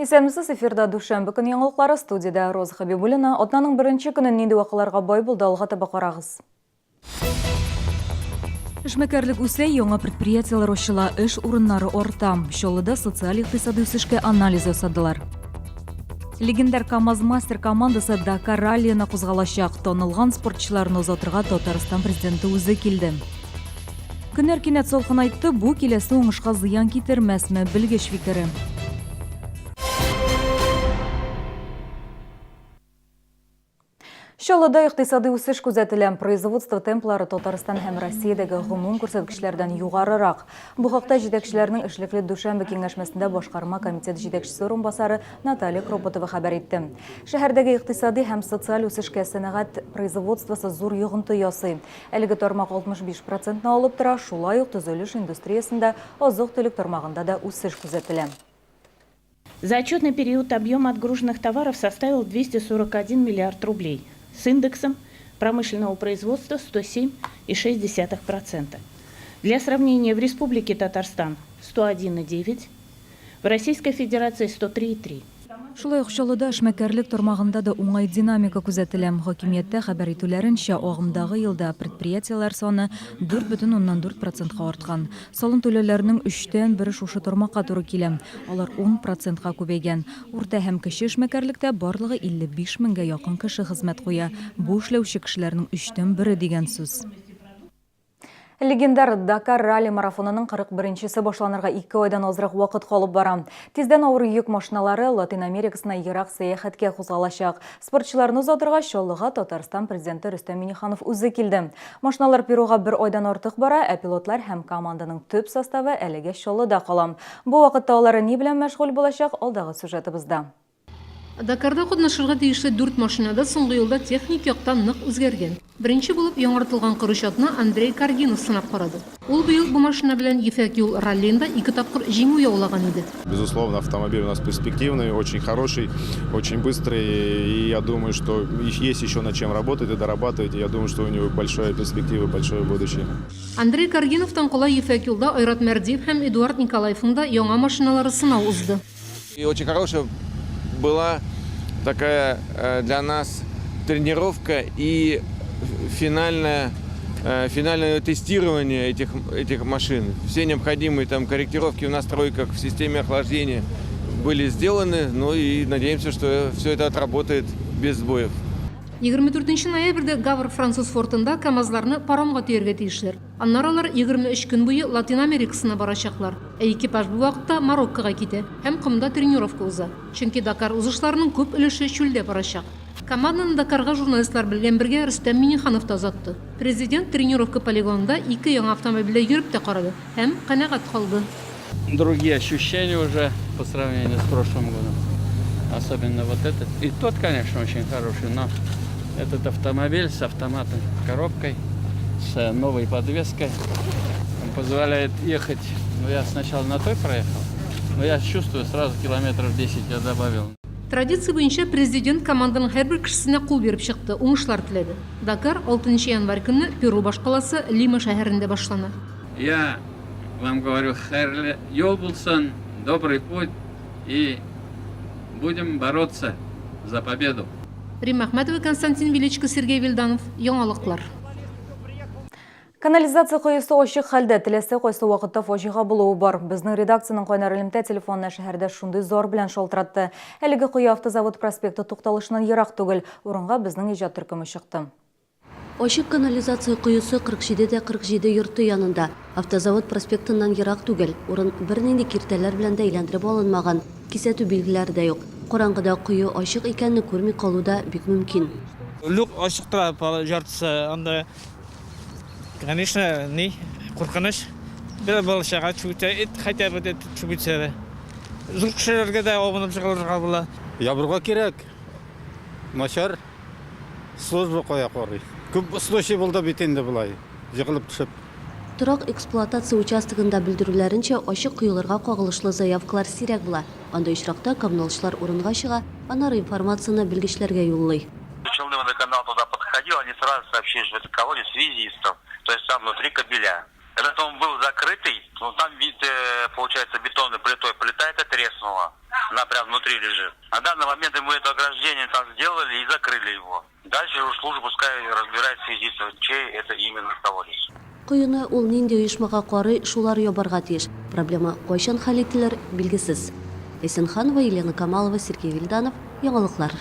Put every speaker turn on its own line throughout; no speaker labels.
Исәмсіз эфирда душанбе күн яңалыклары студияда Роза Хабибуллина. Атнаның беренче көнен нинди вакыйларга бай булды, алга таба карагыз. Эшмәкәрлек үсә, яңа предприятиялар ачыла, эш урыннары арта. Чаллыда социаль-икътисади үсешкә анализ ясадылар. Легендар КамАЗ-Мастер командасы Дакар раллиена кузгалачак. Танылган спортчыларны озатырга Татарстан президенты үзе килде. Көннәр кинәт салкын айтты, бу киләсе уңышка зыян китермәсме, белгеч фикере. Чаллыда икътисади үсеш күзәтелә. Производство темплары Татарстан һәм Россиядәге гомум күрсәткечләрдән югарырак. Бу хакта җитәкчеләрнең эшлекле Душанбе киңәшмәсендә башкарма комитет җитәкчесе орынбасары Наталья Кропотова хәбәр итте. Шәһәрдәге икътисади һәм социаль үсешкә сәнәгать производствосы зур йогынты ясый. Әлеге тармак 65%-ны алып тора, шулай ук төзелеш индустриясендә, азык-төлек тармагында да үсеш күзәтелә.
За отчетный период объем отгруженных товаров составил 241 миллиард рублей с индексом промышленного производства 107,6%. Для сравнения, в Республике Татарстан 101,9%, в Российской Федерации 103,3%.
Шулай ук Чаллыда эшмәкәрлек тармагында да уңай динамика күзәтелә. Хакимияттә хәбәр итүләренчә, агымдагы елда предприятиялар саны 4,4%-ка арткан. Салым түләүләренең 3/1 шушы тармакка туры килә. Алар 10%-ка күбәйгән. Урта һәм кече эшмәкәрлектә барлыгы 55 меңгә якын кеше хезмәт куя. Бу эшләүче кешеләрнең 3/1 дигән сүз. Легендар Дакар ралли марафонының 41-се башланырга 2 айдан азрак вакыт калып бара. Тиздән авыр йөк машиналары Латин Америкасына ерак сәяхәткә кузгалачак. Спортчыларны узатырга Чаллыга Татарстан президенты Рөстәм Миңнеханов үзе килде. Машиналар Перуга 1 айдан артык бара, ә пилотлар һәм команданың төп составы әлегә Чаллыда кала. Бу вакытта алар ни белән мәшгуль булачак, алдагы сюжетыбызда.
Дакарда катнашырга тиешле 4 машинада соңгы елда техник яктан нык үзгәргән. Беренче булып яңартылган кырычатны Андрей Каргинов сынап карады. Ул быел бу машина белән Ефәк юл раллиенда 2 тапкыр җиңү яулаган иде.
Безусловно, автомобиль у нас перспективный, очень хороший, очень быстрый. И я думаю, что есть еще над чем работать и дорабатывать. И я думаю, что у него большая перспектива, большое будущее.
Андрей Каргиновтан кала Ефәк юлда Айрат Мәрдиев һәм Эдуард Николаевның да яңа машиналары сынау узды.
И очень хорошая была такая для нас тренировка и финальное тестирование этих машин. Все необходимые там корректировки в настройках, в системе охлаждения были сделаны. Ну и надеемся, что все это отработает без сбоев.
24 ноябрьдә Гавр француз фортында КамАЗларны паромга төяргә тиешләр. Аннары алар 23 көн буе Латин Америкасына барачаклар. Экипаж бу вакытта Мароккога китә һәм кымда тренировка уза. Чөнки Дакар узышларының күп өлеше чүлдә барачак. Команданы Дакарга журналистлар белгән бергә Рөстәм Миңнеханов та озатты. Президент тренировка полигонында 2 яңа автомобильдә йөреп тә карады һәм канәгать калды.
Другие ощущения уже по сравнению с прошлым годом. Особенно вот этот. И тот, конечно, очень хороший, но этот автомобиль с автоматной коробкой, с новой подвеской, он позволяет ехать. Ну, я сначала на той проехал, но я чувствую, сразу километров 10 я добавил.
Традиция буенча президент команданың һәрбер кешесенә кул биреп чыкты, уңышлар теләде. Дакар 6 январь көнне Перу башкаласы Лима шәһәрендә башлана.
Я вам говорю, хәерле юл булсын, добрый путь, и будем бороться за победу.
Рим Әхмәтова, Константин Величко, Сергей Вильданов. Яңалыклар.
Канализация коесы ачык хәлдә, теләсә кайсы вакытта фаҗига булуы бар. Безнең редакциянең кайнар элемтә телефонына шәһәрдә шундый зор белән шалтыратты. Әлеге кое автозавод проспекты тукталышыннан ерак түгел. Урынга безнең иҗат төркеме чыкты.
Ачык канализация коесы 47-47 йорты янында. Автозавод проспектыннан ерак түгел. Урын бернинди киртәләр белән дә әйләндереп алынмаган. Кисәтү билгеләре дә юк. Караңгыда кое ачык икәнне күрми калуда бик мөмкин.
Люк ачык тора, жартысы, анда, конечно, куркыныч. Бер балашага чүтә, хотя бы чүтә. Зур кешеләргә дә абынып чыгарырга була.
Ябырга кирәк. Начар служба кая карый. Күп случай булды бит инде булай. Җыгылып төшеп.
Торак эксплуатация участогында белдерүләренчә, ачык кыюларга кагылышлы заявкалар сирәк була. Анда очракта коммуналчылар урынга чыга, аннары информацияны белгечләргә юллый.
Челны водоканал туда подходил, они сразу сообщили, что это колодец связистов, то есть там внутри кабеля. Когда он был закрытый, ну там, получается, бетонной плитой полетает и треснуло. Она прям внутри лежит. На данный момент ему это ограждение там сделали и закрыли его. Дальше уже служба пускай разбирает связистов, чей это именно колодец.
Кuyunu ул нинди уйышмага карый шулар ябарга тиеш. Проблема кайчан хал ителер билгесез. Эсенханова, Елена Камалова, Сергей Вильданов, Яңалыклар.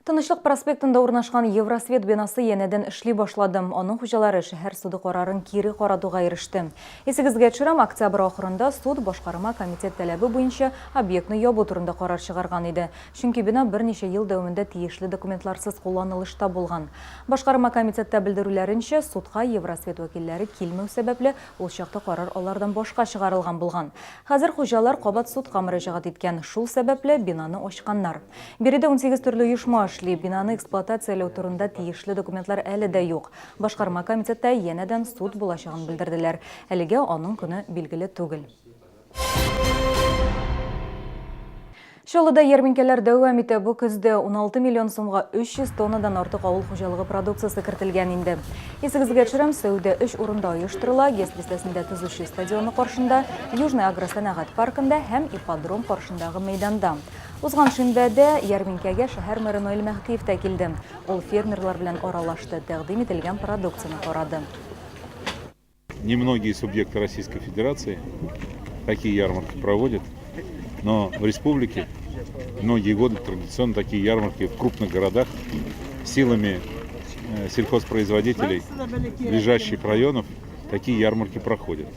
Тынычлык проспектында урнашкан Евросвет бинасы енеден эшли башлады. Оның хуҗалары шәһәр суды карарын кире каратуга иреште. Есегезгә төшерәм, октябрь ахырында суд башкарма комитет таләбе буенча объектны ябу турында карар чыгарган иде. Чөнки бина берничә ел дәвамында тиешле документларсыз кулланылышта булган. Башкарма комитетта белдерүләренчә, судка Евросвет вәкилләре килмәү сәбәпле ул чакта карар алардан башка чыгарылган булган. Хәзер хуҗалар кабат судка мөрәҗәгать иткән. Шул сәбәпле бинаны ачканнар. Биредә 18 төрле оешма бинаны эксплуатацияләү турында тиешле документлар әле дә юк. Башкарма комитетта янәдән суд булачагын белдерделәр. Әлегә аның көне билгеле түгел. Шолыда ярминкәләр дәвам итә. Бу көздә 16 миллион сумга 300 тоннадан артык авыл хуҗалыгы продукциясе кертелгән инде. Есегезгә төшерәм, Сәүдә 3 урында оештырыла. ГЭС бистәсендә төзүче стадионы каршында, Южный агросәнәгать паркында һәм ипподром каршындагы мәйданда. Узган шимбәдә ярминкәгә шәһәр мэры Наил Мәхкиев тә килде. Ул фермерлар белән аралашты, тәкъдим ителгән продукцияны карады.
Немногие субъекты Российской Федерации такие ярмарки проводят, но в республике многие годы традиционно такие ярмарки в крупных городах силами сельхозпроизводителей ближайших районов такие ярмарки проходят.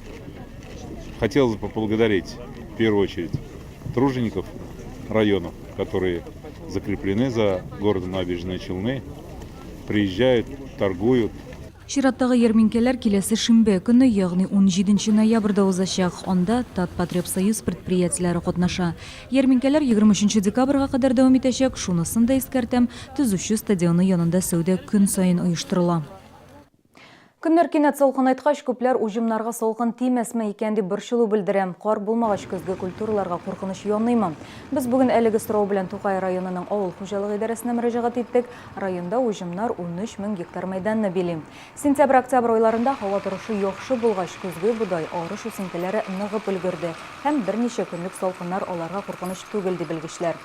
Хотелось бы поблагодарить в первую очередь тружеников районов, которые закреплены за городом Набережные Челны, приезжают, торгуют.
Чираттагы ярминкәләр киләсе шимбә көне, ягъни 17 ноябрьдә узачак. Анда Татпотребсоюз предприятиеләре катнаша. Ярминкәләр 23 декабрьгә кадәр дәвам итәчәк. Шунысын да искәртәм, төзүче стадионы янында сәүдә көн сайын оештырыла. Көннәр кинәт салкын айткач, күпләр уҗымнарга салкын тимәсме икән дип борчылу белдерәм. Кар булмагач көзге культураларга куркыныч яныймы? Без бүген әлеге сорау белән Тукай районының авыл хуҗалыгы идарәсенә мөрәҗәгать иттек. Районда уҗымнар 13 мең гектар мәйданны били. Сентябрь-октябрь айларында һава торышы яхшы булгач, көзге будай арыш үсентеләре ныгып өлгерде. Һәм берничә көнлек салкыннар аларга куркыныч түгел дип белгечләр.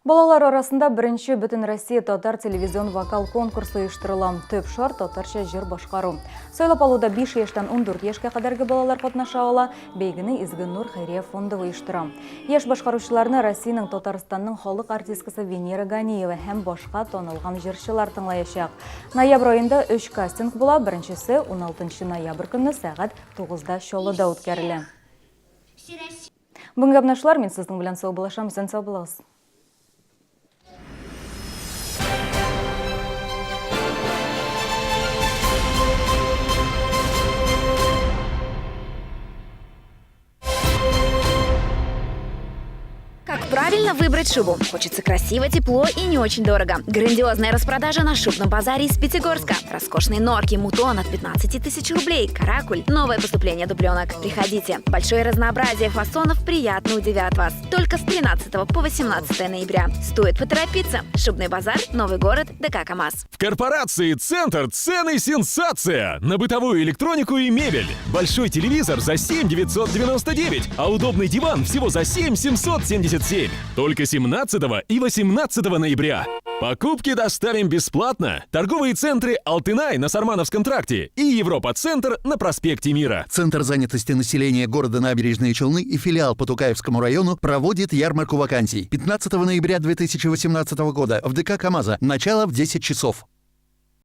Балалар арасында беренче бөтен Россия татар телевизион вокал конкурсы оештырыла. Төп шарт татарча җыр башкару. Сайлап алуда 5 яшьтән 14 яшькә кадәрге балалар катнаша ала. Бәйгене Изге Нур хәйрия фонды оештыра. Яшь башкаручыларны Россиянең Татарстанның халык артисткасы Венера Ганиева һәм башка танылган җырчылар тыңлаячак. Ноябрь аенда 3 кастинг була. Беренчесе 16 ноябрь көнне сәгать 9-да Чаллыда үткәрелә. Бүгенге абнашлар, мин сезнең белән сау булашам, сен сау булыгыз.
Как правильно выбрать шубу? Хочется красиво, тепло и не очень дорого. Грандиозная распродажа на шубном базаре из Пятигорска. Роскошные норки, мутон от 15 тысяч рублей, каракуль. Новое поступление дубленок. Приходите. Большое разнообразие фасонов приятно удивят вас. Только с 13 по 18 ноября. Стоит поторопиться. Шубный базар, Новый город, ДК КамАЗ.
В корпорации «Центр» цены сенсация! На бытовую электронику и мебель. Большой телевизор за 7 999, а удобный диван всего за 7 777. Только 17 и 18 ноября. Покупки доставим бесплатно. Торговые центры «Алтынай» на Сармановском тракте и Европа-центр на проспекте Мира.
Центр занятости населения города Набережные Челны и филиал по Тукаевскому району проводит ярмарку вакансий. 15 ноября 2018 года в ДК КамАЗа. Начало в 10 часов.